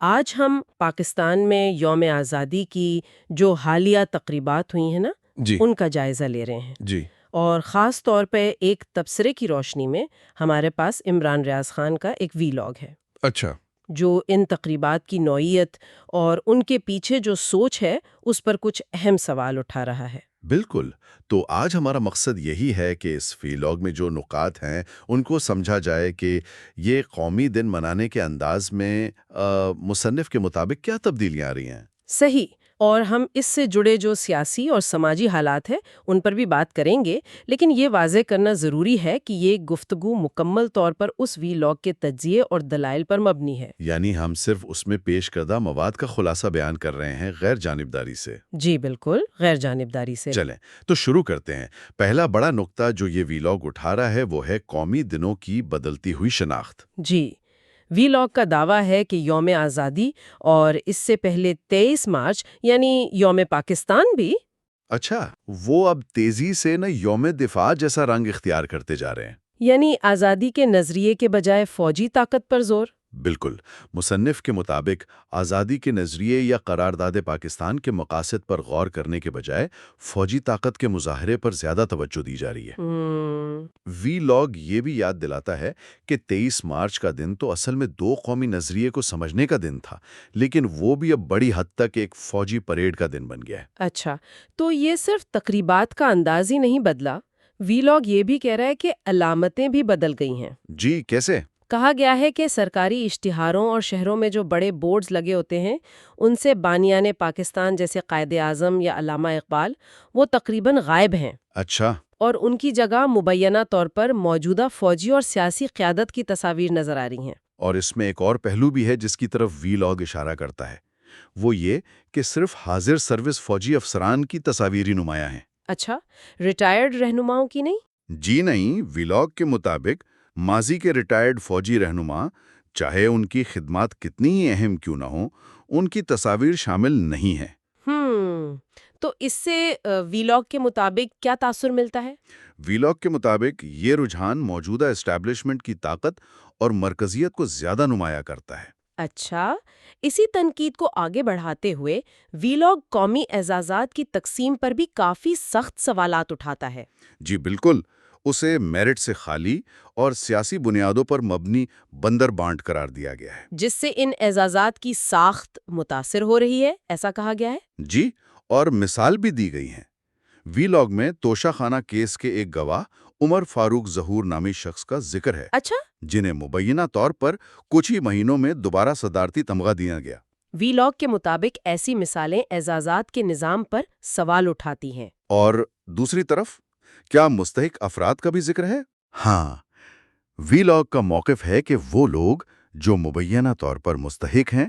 آج ہم پاکستان میں یوم آزادی کی جو حالیہ تقریبات ہوئی ہیں نا، جی ان کا جائزہ لے رہے ہیں، جی اور خاص طور پہ ایک تبصرے کی روشنی میں ہمارے پاس عمران ریاض خان کا ایک وی لاگ ہے اچھا جو ان تقریبات کی نوعیت اور ان کے پیچھے جو سوچ ہے اس پر کچھ اہم سوال اٹھا رہا ہے۔ بالکل۔ تو آج ہمارا مقصد یہی ہے کہ اس ویلاگ میں جو نکات ہیں ان کو سمجھا جائے کہ یہ قومی دن منانے کے انداز میں مصنف کے مطابق کیا تبدیلیاں آ رہی ہیں۔ صحیح، اور ہم اس سے جڑے جو سیاسی اور سماجی حالات ہیں ان پر بھی بات کریں گے، لیکن یہ واضح کرنا ضروری ہے کہ یہ گفتگو مکمل طور پر اس وی لاگ کے تجزیے اور دلائل پر مبنی ہے۔ یعنی ہم صرف اس میں پیش کردہ مواد کا خلاصہ بیان کر رہے ہیں، غیر جانبداری سے۔ جی بالکل، غیر جانبداری سے۔ چلیں تو شروع کرتے ہیں۔ پہلا بڑا نقطہ جو یہ ویلاگ اٹھا رہا ہے وہ ہے قومی دنوں کی بدلتی ہوئی شناخت۔ جی، وی لاگ کا دعویٰ ہے کہ یوم آزادی اور اس سے پہلے 23 مارچ یعنی یوم پاکستان بھی اچھا، وہ اب تیزی سے نہ یوم دفاع جیسا رنگ اختیار کرتے جا رہے ہیں۔ یعنی آزادی کے نظریے کے بجائے فوجی طاقت پر زور۔ بالکل۔ مصنف کے مطابق آزادی کے نظریے یا قرارداد پاکستان کے مقاصد پر غور کرنے کے بجائے فوجی طاقت کے مظاہرے پر زیادہ توجہ دی جا رہی ہے۔ وی لاگ یہ بھی یاد دلاتا ہے کہ 23 مارچ کا دن تو اصل میں دو قومی نظریے کو سمجھنے کا دن تھا، لیکن وہ بھی اب بڑی حد تک ایک فوجی پریڈ کا دن بن گیا ہے۔ اچھا، تو یہ صرف تقریبات کا انداز ہی نہیں بدلا، وی لاگ یہ بھی کہہ رہا ہے کہ علامتیں بھی بدل گئی ہیں۔ جی کیسے؟ کہا گیا ہے کہ سرکاری اشتہاروں اور شہروں میں جو بڑے بورڈز لگے ہوتے ہیں ان سے بانیان پاکستان جیسے قائد اعظم یا علامہ اقبال وہ تقریباً غائب ہیں، اچھا۔ اور ان کی جگہ مبینہ طور پر موجودہ فوجی اور سیاسی قیادت کی تصاویر نظر آ رہی ہیں۔ اور اس میں ایک اور پہلو بھی ہے جس کی طرف وی لاگ اشارہ کرتا ہے، وہ یہ کہ صرف حاضر سروس فوجی افسران کی تصاویر ہی نمایاں ہیں۔ اچھا، ریٹائرڈ رہنماؤں کی نہیں؟ جی نہیں، ویلاگ کے مطابق ماضی کے ریٹائرڈ فوجی رہنما، چاہے ان کی خدمات کتنی ہی اہم کیوں نہ ہوں، ان کی تصاویر شامل نہیں ہیں۔ تو اس سے وی لاگ کے مطابق کیا تاثر ملتا ہے؟ ویلاگ کے مطابق یہ رجحان موجودہ اسٹیبلشمنٹ کی طاقت اور مرکزیت کو زیادہ نمایاں کرتا ہے۔ اچھا، اسی تنقید کو آگے بڑھاتے ہوئے وی لاگ قومی اعزازات کی تقسیم پر بھی کافی سخت سوالات اٹھاتا ہے۔ جی بالکل، اسے میرٹ سے خالی اور سیاسی بنیادوں پر مبنی بندر بانٹ قرار دیا گیا ہے۔ جس سے ان اعزازات کی ساخت متاثر ہو رہی ہے، ایسا کہا گیا ہے؟ جی، اور مثال بھی دی گئی ہیں۔ وی لاگ میں توشہ خانہ کیس کے ایک گواہ عمر فاروق ظہور نامی شخص کا ذکر ہے، اچھا، جنہیں مبینہ طور پر کچھ ہی مہینوں میں دوبارہ صدارتی تمغہ دیا گیا۔ وی لاگ کے مطابق ایسی مثالیں اعزازات کے نظام پر سوال اٹھاتی ہیں۔ اور دوسری طرف کیا مستحق افراد کا بھی ذکر ہے؟ ہاں، وی لاگ کا موقف ہے کہ وہ لوگ جو مبینہ طور پر مستحق ہیں،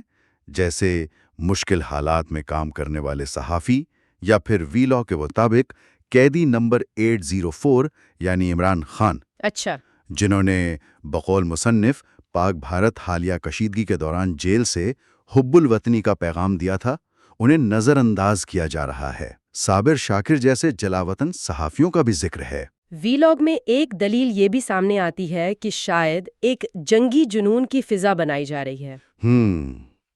جیسے مشکل حالات میں کام کرنے والے صحافی، یا پھر وی لاگ کے مطابق قیدی نمبر 804 یعنی عمران خان، اچھا، جنہوں نے بقول مصنف پاک بھارت حالیہ کشیدگی کے دوران جیل سے حب الوطنی کا پیغام دیا تھا، انہیں نظر انداز کیا جا رہا ہے۔ صابر شاکر جیسے جلاوطن صحافیوں کا بھی ذکر ہے۔ وی لاگ میں ایک دلیل یہ بھی سامنے آتی ہے کہ شاید ایک جنگی جنون کی فضا بنائی جا رہی ہے۔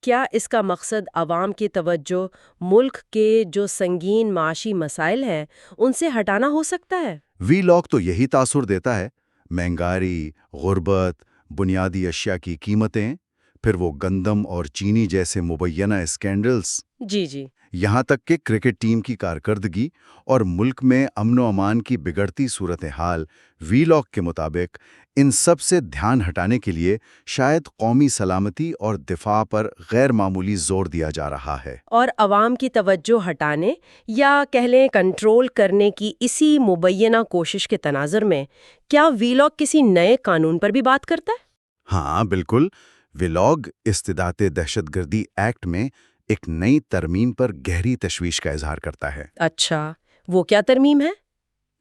کیا اس کا مقصد عوام کی توجہ ملک کے جو سنگین معاشی مسائل ہیں ان سے ہٹانا ہو سکتا ہے؟ وی لاگ تو یہی تاثر دیتا ہے۔ مہنگائی، غربت، بنیادی اشیاء کی قیمتیں، پھر وہ گندم اور چینی جیسے مبینہ اسکینڈلز، جی جی، یہاں تک کہ کرکٹ ٹیم کی کارکردگی اور ملک میں امن و امان کی بگڑتی صورتحال، وی لاگ کے مطابق ان سب سے دھیان ہٹانے کے لیے شاید قومی سلامتی اور دفاع پر غیر معمولی زور دیا جا رہا ہے۔ اور عوام کی توجہ ہٹانے یا کہہ لیں کنٹرول کرنے کی اسی مبینہ کوشش کے تناظر میں کیا وی لاگ کسی نئے قانون پر بھی بات کرتا ہے؟ ہاں بالکل، وی لاگ استدامت دہشت گردی ایکٹ میں ایک نئی ترمیم پر گہری تشویش کا اظہار کرتا ہے۔ اچھا، وہ کیا ترمیم ہے؟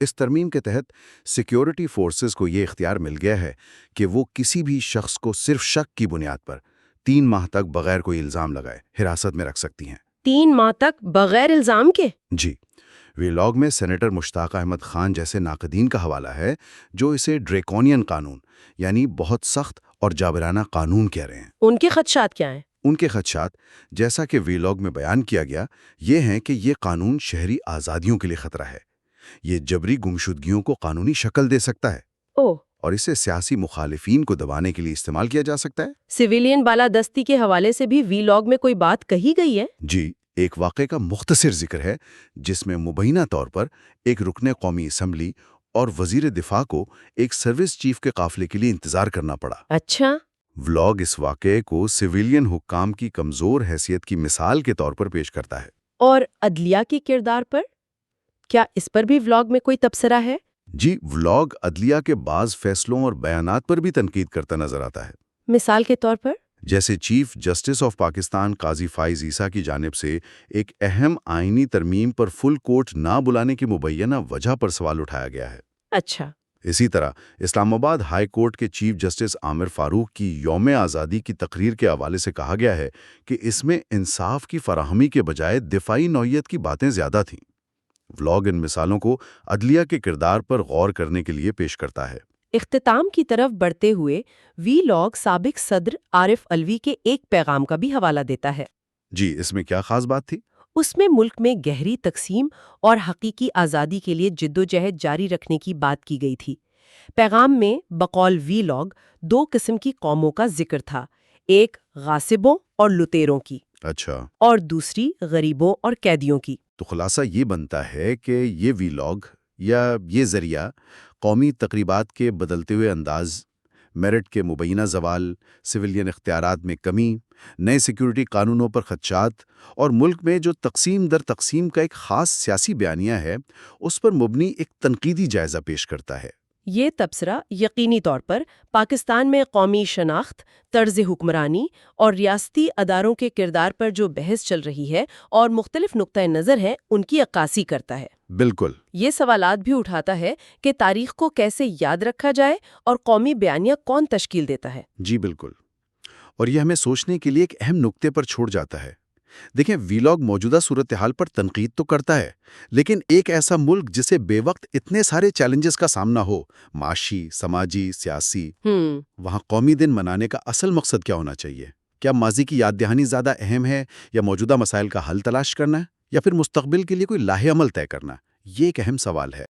اس ترمیم کے تحت سیکیورٹی فورسز کو یہ اختیار مل گیا ہے کہ وہ کسی بھی شخص کو صرف شک کی بنیاد پر 3 ماہ تک بغیر کوئی الزام لگائے حراست میں رکھ سکتی ہیں۔ 3 ماہ تک بغیر الزام کے؟ جی، وی لاگ میں سینیٹر مشتاق احمد خان جیسے ناقدین کا حوالہ ہے جو اسے ڈریکونین قانون یعنی بہت سخت اور جابرانہ قانون کہہ رہے ہیں۔ ان کے خدشات کیا ہیں؟ ان کے خدشات، جیسا کہ ویلاگ میں بیان کیا گیا، یہ ہیں کہ یہ قانون شہری آزادیوں کے لیے خطرہ ہے۔ یہ جبری گمشدگیوں کو قانونی شکل دے سکتا ہے اور اسے سیاسی مخالفین کو دبانے کے لیے استعمال کیا جا سکتا ہے۔ سویلین بالادستی کے حوالے سے بھی ویلاگ میں کوئی بات کہی گئی ہے؟ جی، ایک واقعے کا مختصر ذکر ہے جس میں مبینہ طور پر ایک رکن قومی اسمبلی اور وزیر دفاع کو ایک سروس چیف کے قافلے کے لیے انتظار کرنا پڑا۔ اچھا۔ ولاگ اس واقعے کو سویلین حکام کی کمزور حیثیت کی مثال کے طور پر پیش کرتا ہے۔ اور عدلیہ کے کردار پر کیا اس پر بھی ولاگ میں کوئی تبصرہ ہے؟ جی، ولاگ عدلیہ کے بعض فیصلوں اور بیانات پر بھی تنقید کرتا نظر آتا ہے۔ مثال کے طور پر؟ جیسے چیف جسٹس آف پاکستان قاضی فائز عیسیٰ کی جانب سے ایک اہم آئینی ترمیم پر فل کورٹ نہ بلانے کی مبینہ وجہ پر سوال اٹھایا گیا ہے۔ اچھا۔ اسی طرح اسلام آباد ہائی کورٹ کے چیف جسٹس عامر فاروق کی یوم آزادی کی تقریر کے حوالے سے کہا گیا ہے کہ اس میں انصاف کی فراہمی کے بجائے دفاعی نوعیت کی باتیں زیادہ تھیں۔ ولاگ ان مثالوں کو عدلیہ کے کردار پر غور کرنے کے لیے پیش کرتا ہے۔ اختتام کی طرف بڑھتے ہوئے ویلاگ سابق صدر عارف علوی کے ایک پیغام کا بھی حوالہ دیتا ہے۔ جی، اس میں کیا خاص بات تھی؟ اس میں ملک میں گہری تقسیم اور حقیقی آزادی کے لیے جدوجہد جاری رکھنے کی بات کی گئی تھی۔ پیغام میں بقول ویلاگ 2 قسم کی قوموں کا ذکر تھا، ایک غاصبوں اور لٹیروں کی، اچھا، اور دوسری غریبوں اور قیدیوں کی۔ تو خلاصہ یہ بنتا ہے کہ یہ ویلاگ یا یہ ذریعہ قومی تقریبات کے بدلتے ہوئے انداز، میرٹ کے مبینہ زوال، سویلین اختیارات میں کمی، نئے سیکیورٹی قانونوں پر خدشات اور ملک میں جو تقسیم در تقسیم کا ایک خاص سیاسی بیانیہ ہے، اس پر مبنی ایک تنقیدی جائزہ پیش کرتا ہے۔ یہ تبصرہ یقینی طور پر پاکستان میں قومی شناخت، طرز حکمرانی اور ریاستی اداروں کے کردار پر جو بحث چل رہی ہے اور مختلف نقطۂ نظر ہیں، ان کی عکاسی کرتا ہے۔ بالکل۔ یہ سوالات بھی اٹھاتا ہے کہ تاریخ کو کیسے یاد رکھا جائے اور قومی بیانیہ کون تشکیل دیتا ہے۔ جی بالکل، اور یہ ہمیں سوچنے کے لیے ایک اہم نقطے پر چھوڑ جاتا ہے۔ دیکھیں، ویلاگ موجودہ صورتحال پر تنقید تو کرتا ہے، لیکن ایک ایسا ملک جسے بے وقت اتنے سارے چیلنجز کا سامنا ہو، معاشی، سماجی، سیاسی، وہاں قومی دن منانے کا اصل مقصد کیا ہونا چاہیے؟ کیا ماضی کی یاد دہانی زیادہ اہم ہے، یا موجودہ مسائل کا حل تلاش کرنا ہے، یا پھر مستقبل کے لیے کوئی لاہ عمل طے کرنا؟ یہ ایک اہم سوال ہے۔